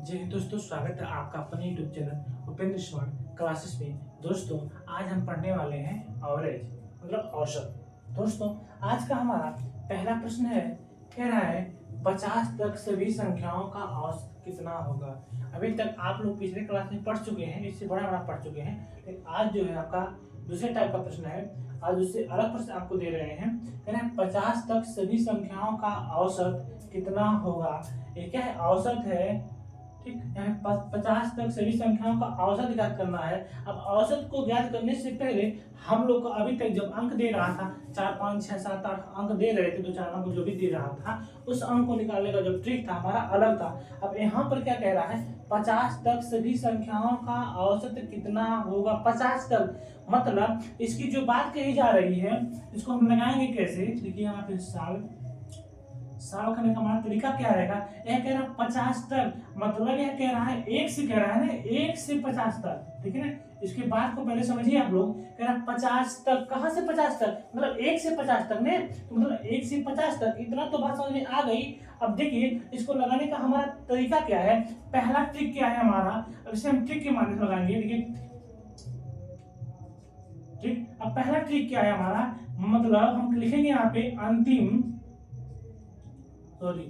जी दोस्तों, स्वागत है आपका अपने YouTube channel Upendra smart classes में। दोस्तों, आज हम पढ़ने वाले हैं एवरेज मतलब औसत। दोस्तों, आज का हमारा पहला प्रश्न है, कह रहा है 50 तक सभी संख्याओं का औसत कितना होगा। अभी तक आप लोग पिछले क्लास में पढ़ चुके हैं, इससे बड़ा बड़ा पढ़ चुके हैं, लेकिन आज जो है आपका दूसरे टाइप का प्रश्न है। आज उससे अलग प्रश्न आपको दे रहे हैं। कह रहे हैं 50 तक सभी संख्याओं का औसत कितना होगा। ये क्या है? औसत है। ठीक, यहाँ 50 तक सभी संख्याओं का औसत ज्ञात करना है। अब औसत को ज्ञात करने से पहले हम लोग को अभी तक जब अंक दे रहा था, 4 5 6 7 8 अंक दे रहे थे, तो 4 अंक जो भी दे रहा था, उस अंक को निकालने का जो ट्रिक था हमारा अलग था। अब यहाँ पर क्या कह रहा है, 50 तक सभी संख्याओं का औसत कितना होगा। 50 तक मतलब इसकी जो बात कही जा रही है, इसको हम लगाएंगे कैसे। देखिए यहाँ पे साल करने का हमारा तरीका क्या रहेगा। यह कह रहा है 50 तक, मतलब यह कह रहा है एक से, कह रहा है ना 1 से 50 तक, ठीक है ना। इसके बाद को पहले समझिए आप लोग। कह रहा है 50 तक, कहां से 50 तक, मतलब 1 से 50 तक ने, तो मतलब 1 से 50 तक, इतना तो बात समझ में आ गई। अब देखिए इसको लगाने का हमारा तरीका क्या है। पहला ट्रिक क्या है हमारा, अब इसे हम ट्रिक के माध्यम से लगाएंगे। देखिए ठीक, अब पहला ट्रिक क्या है हमारा, मतलब हम लिखेंगे यहाँ पे अंतिम, सॉरी,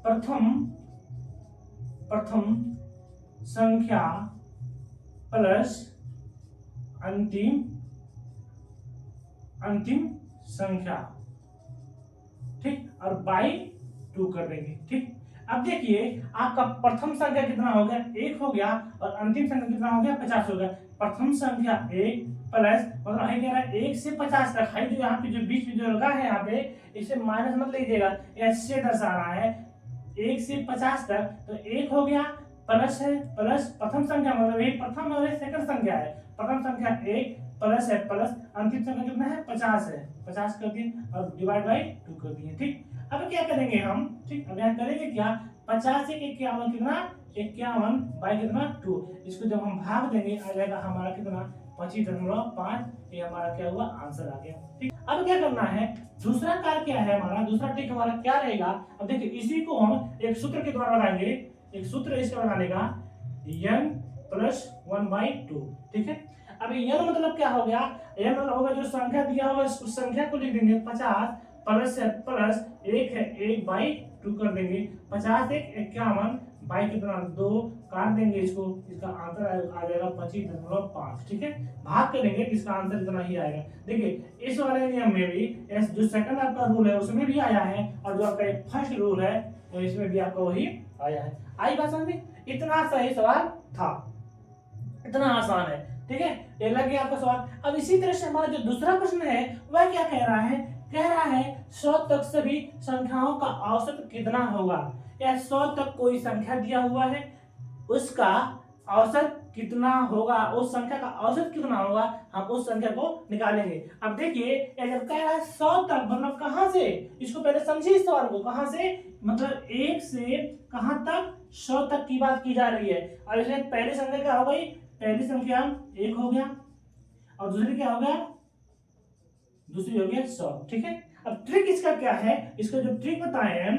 प्रथम प्रथम संख्या प्लस अंतिम अंतिम संख्या। ठीक, और बाई 2 कर देंगे। ठीक, अब देखिए आपका प्रथम संख्या कितना हो गया, 1 हो गया, और अंतिम संख्या कितना हो गया, 50 हो गया। प्रथम संख्या 1 प्लस, मतलब है कह रहा है 1 से 50 तक है, जो यहाँ पे जो बीच में जो लगा है यहाँ पे, इसे माइनस मत लीजिएगा, ऐसे दर्शा रहा है 1 से 50 तक। तो 1 हो गया, प्लस है, प्लस प्रथम संख्या, मतलब ये प्रथम और सेकंड संख्या है। प्रथम संख्या 1 प्लस है, प्लस अंतिम संख्या कितना है, 50 है। 50 कर दिए और डिवाइड बाई 2 कर दिए। ठीक, अब क्या करेंगे हम, ठीक, अब यहाँ करेंगे क्या, 50 से 51 कितना, 51 बाई कितना 2। इसको जब हम भाग देंगे आ जाएगा हमारा कितना, 25.5। ये हमारा क्या हुआ, आंसर आ गया। ठीक, अब क्या करना है, दूसरा कार्य क्या है हमारा, दूसरा ट्रिक हमारा क्या रहेगा। अब देखिए इसी को हम एक सूत्र के द्वारा लगाएंगे। एक सूत्र इसका बनाने का, n प्लस 1/2। ठीक है, अब n मतलब क्या हो गया, n मतलब होगा जो संख्या दिया होगा उस संख्या को लिख देंगे 50, प्लस है, प्लस 1 है, 1/2 कर देंगे। 50 1 51 बाई कितना 2 काट देंगे इसको, इसका आंसर आ जाएगा 25.5। ठीक है, भाग करेंगे इसका आंसर इतना ही आएगा। देखिए इस वाले नियम में भी जो सेकंड आपका रूल है उसमें भी आया है, और जो आपका फर्स्ट रूल है तो इसमें भी आपका वही आया है। आई बात समझ में, इतना सही सवाल था, इतना आसान है। ठीक है, ये लग गया आपका सवाल। अब इसी तरह से हमारा जो दूसरा प्रश्न है वह क्या कह रहा है, कह रहा है 100 तक सभी संख्याओं का औसत कितना होगा। या 100 तक कोई संख्या दिया हुआ है, उसका औसत कितना होगा, उस संख्या का औसत कितना होगा, हम उस संख्या को निकालेंगे। अब देखिए जब कह रहा है 100 तक, मतलब कहां से, इसको पहले समझिए इस सवाल को, कहां से, मतलब 1 से कहां तक, 100 तक की बात की जा रही है। अब इसमें पहली संख्या क्या हो गई, पहली संख्या 1 हो गया, और दूसरी क्या हो गया, दूसरी हो गया 100। ठीक है, अब ट्रिक इसका क्या है, इसका जो ट्रिक बताए हैं,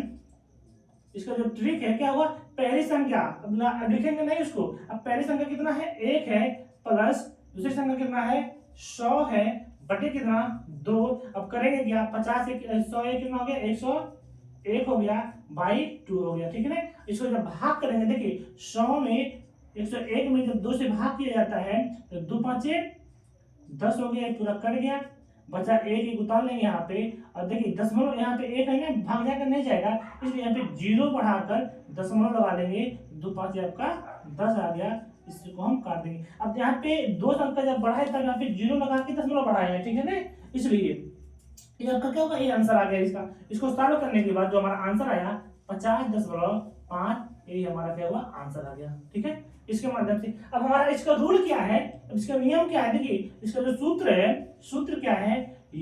इसका जो ट्रिक है क्या हुआ, पहली संख्या, अब लिखेंगे नहीं उसको, अब पहली संख्या कितना है 1 है, प्लस दूसरी संख्या कितना है 100 है, बटे कितना 2। अब करेंगे क्या, 50 100 कितना हो गया, 101 हो गया, बाई 2 हो गया। ठीक है ना, इसको जब भाग करेंगे, देखिए 100 में 101 में जब 2 से भाग किया जाता है तो 2 5 10 हो गया, पूरा कट गया, बचा 1 उतार लेंगे यहाँ पे। और देखिए दशमलव यहाँ पे 1 है ना, भाग जाकर नहीं जाएगा, इसलिए यहाँ पे 0 बढ़ाकर दशमलव लगा लेंगे। 2 5 आपका 10 आ गया, इसको हम काट देंगे। अब यहाँ पे 2 अंक जब बढ़ाए तब यहाँ पे 0 लगा के दशमलव बढ़ाए हैं। ठीक है ना, इसलिए ये आपका क्या होगा, ये आंसर आ गया इसका। इसको सॉल्व करने के बाद जो हमारा आंसर आया 50.5, यही हमारा क्या हुआ, आंसर आ गया। ठीक है, इसके माध्यम से अब हमारा इसका रूल क्या है, इसका नियम क्या है। देखिए इसका जो सूत्र है, सूत्र क्या है,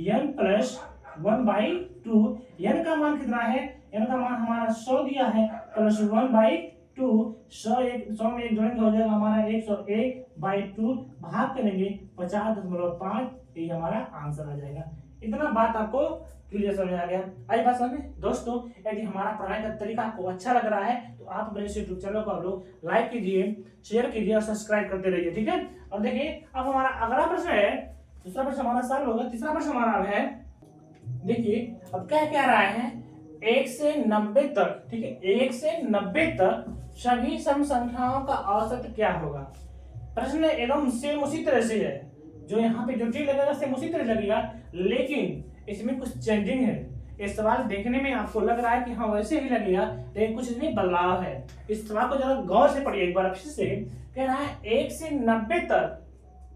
n प्लस 1/2। n का मान कितना है, n का मान हमारा 100 दिया है, प्लस 1/2। 100 में 1 जोड़ेंगे हो जाएगा हमारा 101/2, भाग करेंगे 50.5, यही हमारा आंसर आ जाएगा। इतना बात आपको क्लियर समझ आ गया। आई बात समझ में दोस्तों, यदि हमारा पढ़ाई का तरीका आपको अच्छा लग रहा है तो आप मेरे यूट्यूब चैनल को आप लोग लाइक कीजिए, शेयर कीजिए और सब्सक्राइब करते रहिए, ठीक है। और देखिए अब हमारा अगला प्रश्न है, दूसरा प्रश्न हमारा सॉल्व होगा, तीसरा प्रश्न हमारा है, देखिए अब क्या कह रहा है, 1 से 90 तक, ठीक है, 1 से 90 तक सभी सम संख्याओं का औसत क्या होगा। प्रश्न एकदम सेम उसी तरह से है, जो यहाँ पे जो ट्रिक लगेगा सेम उसी तरह लगेगा, लेकिन इसमें कुछ चेंजिंग है। इस सवाल देखने में आपको लग रहा है कि हाँ वैसे ही लगेगा, लेकिन कुछ इसमें बदलाव है। इस सवाल को जरा गौर से पढ़िए एक बार फिर से। कह रहा है 1 से 90 तक,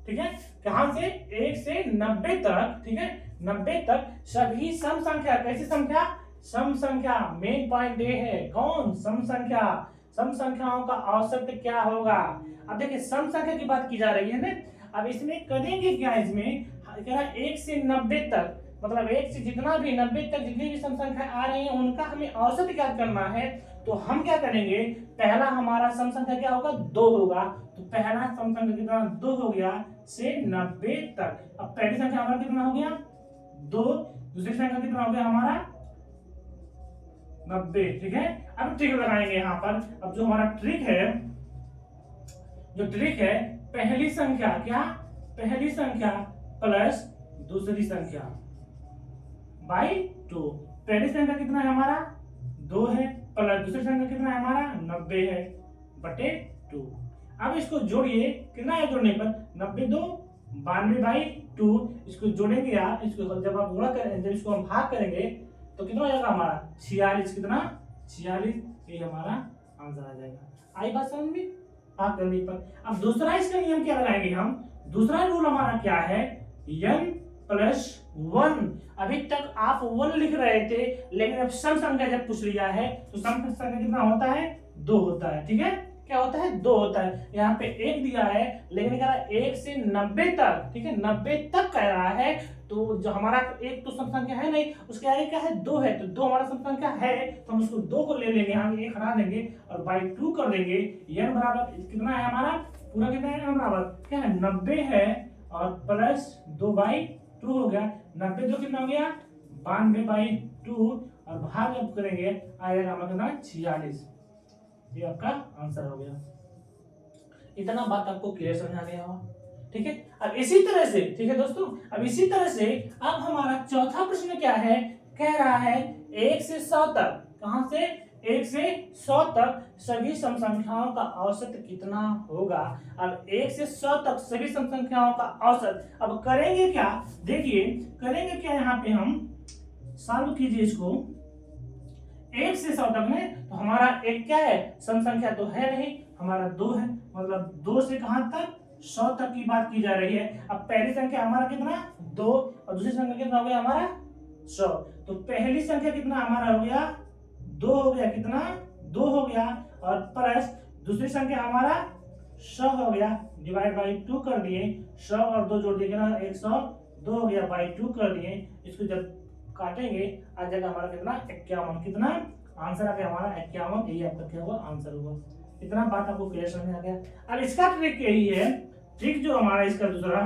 ठीक है, कहां से 1 से 90 तक, ठीक है, 90 तक सभी सम संख्या, कैसी संख्या, सम संख्या, मेन पॉइंट ये है, कौन, सम संख्या, सम संख्याओं का औसत क्या होगा। अब देखिए सम संख्या की बात की जा रही है ना, अब इसमें करेंगे क्या, इसमें कह रहा है 1 से 90 तक, मतलब 1 से जितना भी 90 तक जितनी भी सम संख्या आ रही है उनका हमें औसत ज्ञात करना है। तो हम क्या करेंगे, पहला हमारा सम संख्या क्या होगा, 2 होगा, तो पहला सम संख्या कितना, 2 हो गया से 90 तक। अब पहली संख्या हमारा कितना हो गया, 2, दूसरी संख्या कितना हो गया हमारा 90, ठीक है। अब ट्रिक लगाएंगे यहाँ पर। अब जो हमारा ट्रिक है, जो ट्रिक है, पहली संख्या क्या, पहली संख्या प्लस दूसरी संख्या बाई 2। पहली संख्या कितना है हमारा 2 है, प्लस दूसरी संख्या कितना है हमारा 90 है बटे 2। अब इसको जोड़िए, कितना है जोड़ने पर 90 2 92 बाई 2। इसको जोड़ेंगे आप, इसको जब आप गुणा करेंगे, जब इसको हम भाग करेंगे तो कितना हो जाएगा हमारा 46, कितना 46, ये हमारा आंसर आ जाएगा। आई बात समझ में, भाग करने पर। अब दूसरा इसका नियम क्या लगाएंगे हम, दूसरा रूल हमारा क्या है, n प्लस 1। अभी तक आप 1 लिख रहे थे, लेकिन अब सम संख्या जब पूछ लिया है तो सम संख्या कितना होता है, 2 होता है, ठीक है, क्या होता है 2 होता है। यहाँ पे 1 दिया है, लेकिन कह रहा है 1 से 90 तक, ठीक है, 90 तक कह रहा है, तो जो हमारा एक तो सम संख्या है नहीं, उसके आगे क्या है 2 है, तो 2 हमारा सम संख्या है, तो हम उसको 2 को ले लेंगे, हम 1 हटा देंगे और बाई 2 कर देंगे। n बराबर कितना है हमारा, पूरा कितना है बराबर क्या है 90 है, और प्लस 2 बाई 2 हो गया, 90 2 कितना हो गया 92 बाई 2, और भाग जब करेंगे आएगा हमारा कितना 46। ये आपका आंसर हो गया। इतना बात आपको क्लियर समझ आ गया होगा, ठीक है। अब इसी तरह से, ठीक है दोस्तों, अब इसी तरह से अब हमारा चौथा प्रश्न क्या है, कह रहा है 1 से 100 तक, कहां से 1 से 100 तक सभी सम संख्याओं का औसत कितना होगा। अब 1 से 100 तक सभी सम संख्याओं का औसत, अब करेंगे क्या, देखिए करेंगे क्या, यहाँ पे हम सॉल्व कीजिए इसको। 1 से 100 तक में तो हमारा एक क्या है, सम संख्या तो है नहीं, हमारा 2 है, मतलब 2 से कहां तक 100 तक की बात की जा रही है। अब पहली संख्या हमारा कितना 2, और दूसरी संख्या कितना हो गया हमारा 100, तो पहली संख्या कितना हमारा हो गया 2 हो गया, कितना 2 हो गया, और प्लस दूसरी संख्या हमारा 100 हो गया, डिवाइड बाई 2 कर दिए, 100 और 2 जोड़ दिए कितना 102 हो गया, बाई 2 कर दिए, इसको जब काटेंगे आ जाएगा हमारा कितना 51, कितना आंसर आ गया हमारा 51। यही आपका क्या हुआ आंसर हुआ। इतना बात आपको क्लियर समझ आ गया। अब इसका ट्रिक यही है, ट्रिक जो हमारा इसका दूसरा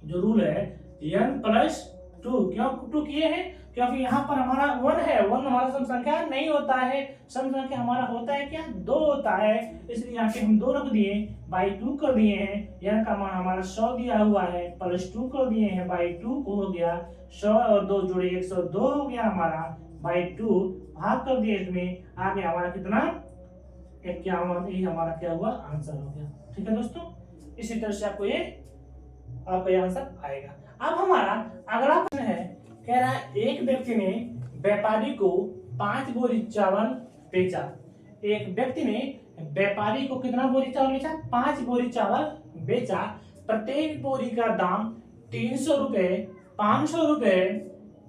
जो रूल है n प्लस 2, क्यों 2 किए हैं, क्योंकि यहाँ पर हमारा 1 है, 1 हमारा सम संख्या नहीं होता है, सम संख्या हमारा होता है क्या 2 होता है, इसलिए यहाँ पे हम 2 रख दिए, बाई 2 कर दिए हैं, n का मान हमारा 100 दिया हुआ है, प्लस 2 कर दिए हैं, बाई 2 को हो गया, 100 और 2 जोड़े 102 हो गया हमारा, बाई 2 भाग कर दिए, इसमें आ गया हमारा कितना 51। ये हमारा क्या हुआ आंसर हो गया, ठीक है दोस्तों। इसी तरह से आपको ये आपका आंसर आएगा। अब हमारा अगला प्रश्न है, कह रहा है एक व्यक्ति ने व्यापारी को 5 बोरी चावल बेचा। एक व्यक्ति ने व्यापारी को कितना बोरी चावल बेचा, 5 बोरी चावल बेचा। प्रत्येक बोरी का दाम 300 रुपए, 500 रुपए,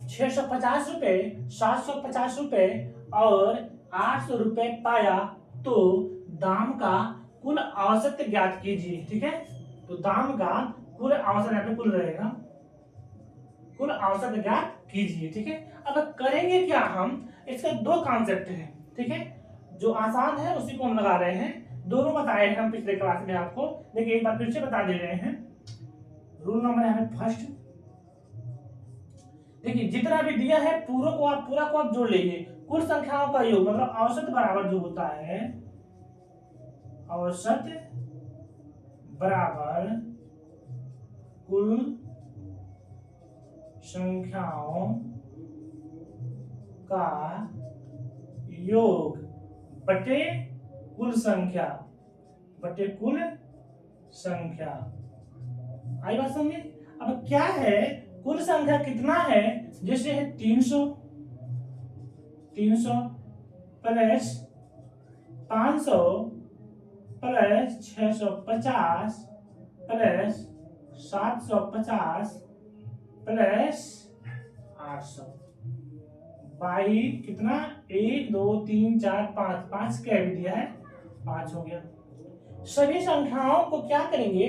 650 रुपए, 750 रुपए और 800 रुपए पाया, तो दाम का कुल औसत ज्ञात कीजिए, ठीक है। तो दाम का कुल औसत यहाँ पे कुल रहेगा, कुल औसत ज्ञात कीजिए, ठीक है। अब करेंगे क्या हम, इसका 2 कॉन्सेप्ट है, ठीक है, जो आसान है उसी को हम लगा रहे हैं। दोनों बताए हैं हम पिछले क्लास में आपको, देखिए एक बार फिर से बता दे रहे हैं। रूल नंबर है फर्स्ट, देखिए जितना भी दिया है पूरा को आप जोड़ लीजिए, कुल संख्याओं का योग मतलब औसत बराबर जो होता है, औसत बराबर कुल संख्याओं का योग बटे कुल संख्या, बटे कुल संख्या। आई बात समझे? अब क्या है, कुल संख्या कितना है, जैसे है 300 plus 500 plus 650 plus 750 plus 800 by कितना, 1 2 3 4 5, 5 क्या भी दिया है, 5 हो गया। सभी संख्याओं को क्या करेंगे,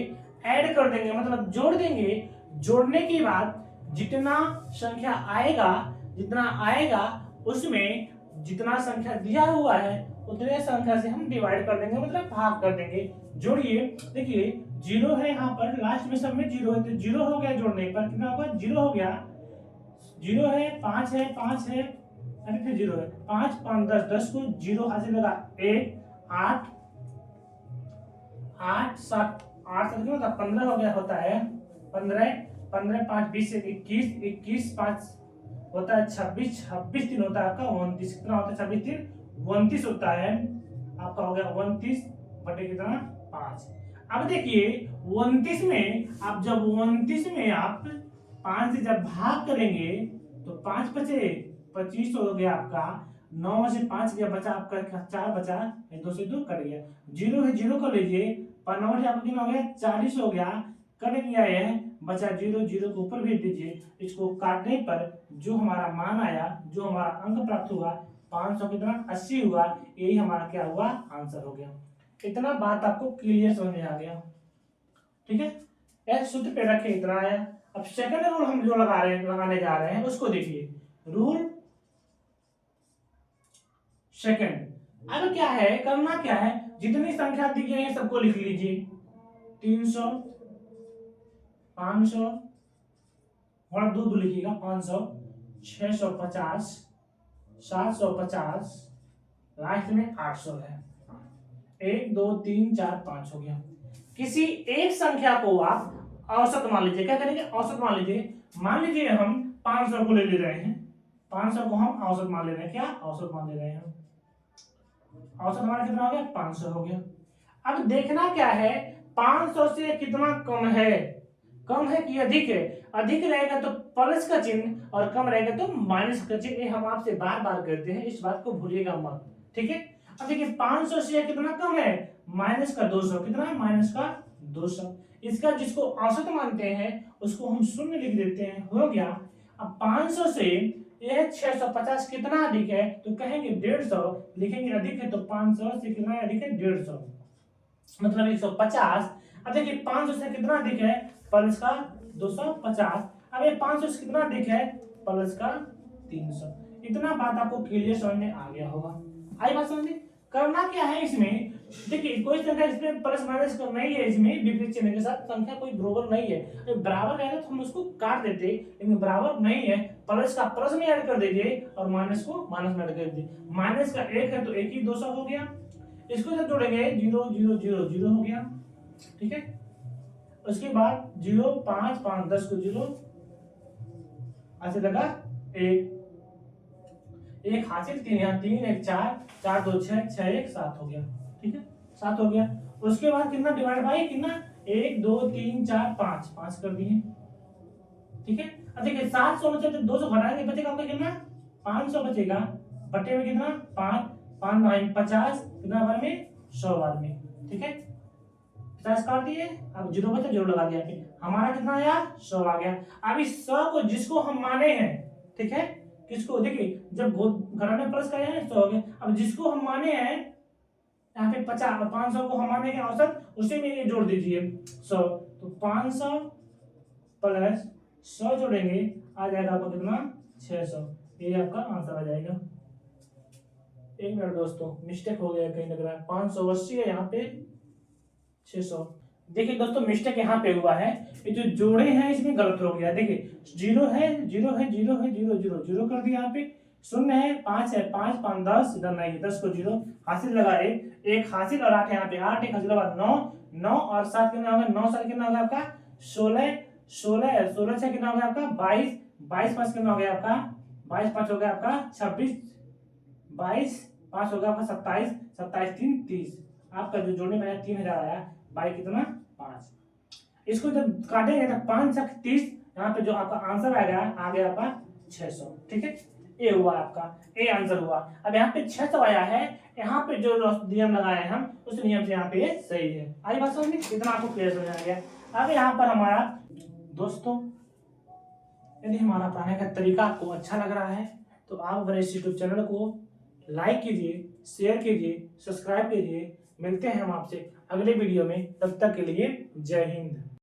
ऐड कर देंगे, मतलब जोड़ देंगे। जोड़ने के बाद जितना संख्या आएगा उसमें जितना संख्या दिया हुआ है उतने संख्या से हम डिवाइड कर देंगे, मतलब भाग कर देंगे। जोड़िए, देखिए जीरो है यहाँ पर, लास्ट में सब में जीरो है, तो जीरो हो गया, जोड़ने पर कितना होगा, जीरो हो गया। जीरो है, 5 है, 5 है, अरे फिर जीरो है, 5 5 10, 10 को जीरो हाथ से लगा, 1 8 8 7 8 7 कितना 15 हो गया, होता है 15 15 5 20 21 21 5 होता है 26 26 3 होता है आपका 29, कितना होता है 26 3 29 होता है आपका, हो गया 29 बटे कितना 5। अब देखिए 29 में आप जब 29 में आप 5 से जब भाग करेंगे तो 5 बचे 25 हो गया आपका, 9 में से 5 गया, बचा आपका 4 बचा, 2 से 2 कट गया, जीरो है जीरो कर लीजिए, 9 से आपका कितना हो गया 40 हो गया, कट गया है, बचा जीरो, जीरो के ऊपर भेज दीजिए। इसको काटने पर जो हमारा मान आया, जो हमारा अंक प्राप्त हुआ 500 कितना 80 हुआ, यही हमारा क्या हुआ, आंसर हो गया। इतना बात आपको क्लियर समझ में आ गया, ठीक है? एस सूत्र पे रखे, इतना आया। अब सेकंड रूल हम जो लगाने जा रहे हैं उसको देखिए, रूल सेकंड। अब क्या है, करना क्या है, जितनी संख्या दी गई है सबको लिख लीजिए, 300 500 और दो लिखिएगा, 500 650 750 लास्ट में 800 है, 1 2 3 4 5 हो गया। किसी एक संख्या को आप औसत मान लीजिए, क्या करेंगे, औसत मान लीजिए। मान लीजिए हम 500 को ले रहे हैं, 500 को हम औसत मान ले रहे हैं, क्या औसत मान ले रहे हैं, औसत हमारा कितना हो गया 500 हो गया। अब देखना क्या है, 500 से कितना कम है, कम है कि अधिक है, अधिक रहेगा तो प्लस का चिन्ह और कम रहेगा तो माइनस का चिन्ह, ये हम आपसे बार बार करते हैं, इस बात को भूलिएगा मत, ठीक है? अब देखिए 500 से कितना कम है, माइनस का 200, कितना है माइनस का 200, इसका जिसको औसत मानते हैं उसको हम शून्य लिख देते हैं, हो गया। अब 500 से यह 650 कितना अधिक है, तो कहेंगे 150, लिखेंगे अधिक है तो 500 से कितना अधिक है 150, मतलब 150। अब देखिए 500 से कितना अधिक है, प्लस का 250, अब ये 500 से कितना अधिक है, प्लस का 300। इतना बात आपको क्लियर समझ में आ गया होगा, आई बात समझ में? करना क्या है इसमें, देखिए कोई संख्या इसमें प्लस माइनस करना ही है, इसमें विपरीत चिन्ह के साथ संख्या कोई बराबर नहीं है, तो बराबर रहता तो हम उसको काट देते, लेकिन बराबर नहीं है, प्लस का प्लस में ऐड कर दीजिए और माइनस को माइनस में ऐड कर दीजिए। माइनस का 1 है तो 1 ही 200 हो गया, इसको जब जोड़ेंगे 0 0 0 0 हो गया, ठीक है? उसके बाद 0 5 5 10 को 0 ऐसे लगा 1 1 हासिल, 3 यहाँ 3 1 4 4 2 6 6 1 7 हो गया, ठीक है? 7 हो गया। उसके बाद कितना डिवाइड बाई कितना, 1 2 3 4 5 5 कर दिए, ठीक है? अब देखिए 700 में से 200 घटाएंगे, बचेगा आपका कितना, 500 बचेगा, बटे में कितना 5 5 9 50, कितना बार में 100 बार में, ठीक है? 50 काट दिए, अब 0 बचा, 0 लगा दिया, फिर हमारा कितना आया 100 आ गया। अब इस 100 को जिसको हम माने हैं, ठीक है, किसको, देखिए जब घराने प्लस का है 100 हो गया, अब जिसको हम माने हैं यहाँ पे 50 और 500 को हम माने हैं औसत, उसी में ये जोड़ दीजिए 100, तो 500 प्लस 100 जोड़ेंगे, आ जाएगा आपको कितना 600, ये आपका आंसर आ जाएगा। एक मिनट दोस्तों, मिस्टेक हो गया कहीं, लग रहा है 580 है यहाँ पे 600, देखिए दोस्तों मिस्टेक यहाँ पे हुआ है, ये जो जोड़े हैं इसमें गलत हो गया। देखिए 0 है 0 है 0 है 0 0 0 कर दिया यहाँ पे, 0 है 5 है 5 5 10, इधर नहीं है 10 को 0 हासिल लगा एक हासिल और 8 यहाँ पे 8 एक हासिल लगा 9 9 और 7 कितना होगा 9 7 कितना होगा आपका 16 16 16 से कितना हो गया आपका 22 22 5 कितना हो गया आपका 22 5 हो गया आपका 26 22 5 हो गया आपका 27 27 3 30, आपका जो जोड़ने में आया 3000 आया, बाई कितना 5। इसको जब काटेंगे तो 5 7 30, यहाँ पे जो आपका आंसर आएगा आ गया आपका 600। ठीक है, ए हुआ आपका, ए आंसर हुआ। अब यहाँ पे 600 आया है, यहाँ पे जो नियम लगाए हम उस नियम से यहाँ पे ये सही है। आई बात समझ में, इतना आपको क्लियर समझ आ गया। अब यहाँ पर हमारा दोस्तों, यदि हमारा पढ़ाने का तरीका आपको अच्छा लग रहा है तो आप हमारे इस यूट्यूब चैनल को लाइक कीजिए, शेयर कीजिए, सब्सक्राइब कीजिए। मिलते हैं हम आपसे अगले वीडियो में, तब तक के लिए जय हिंद।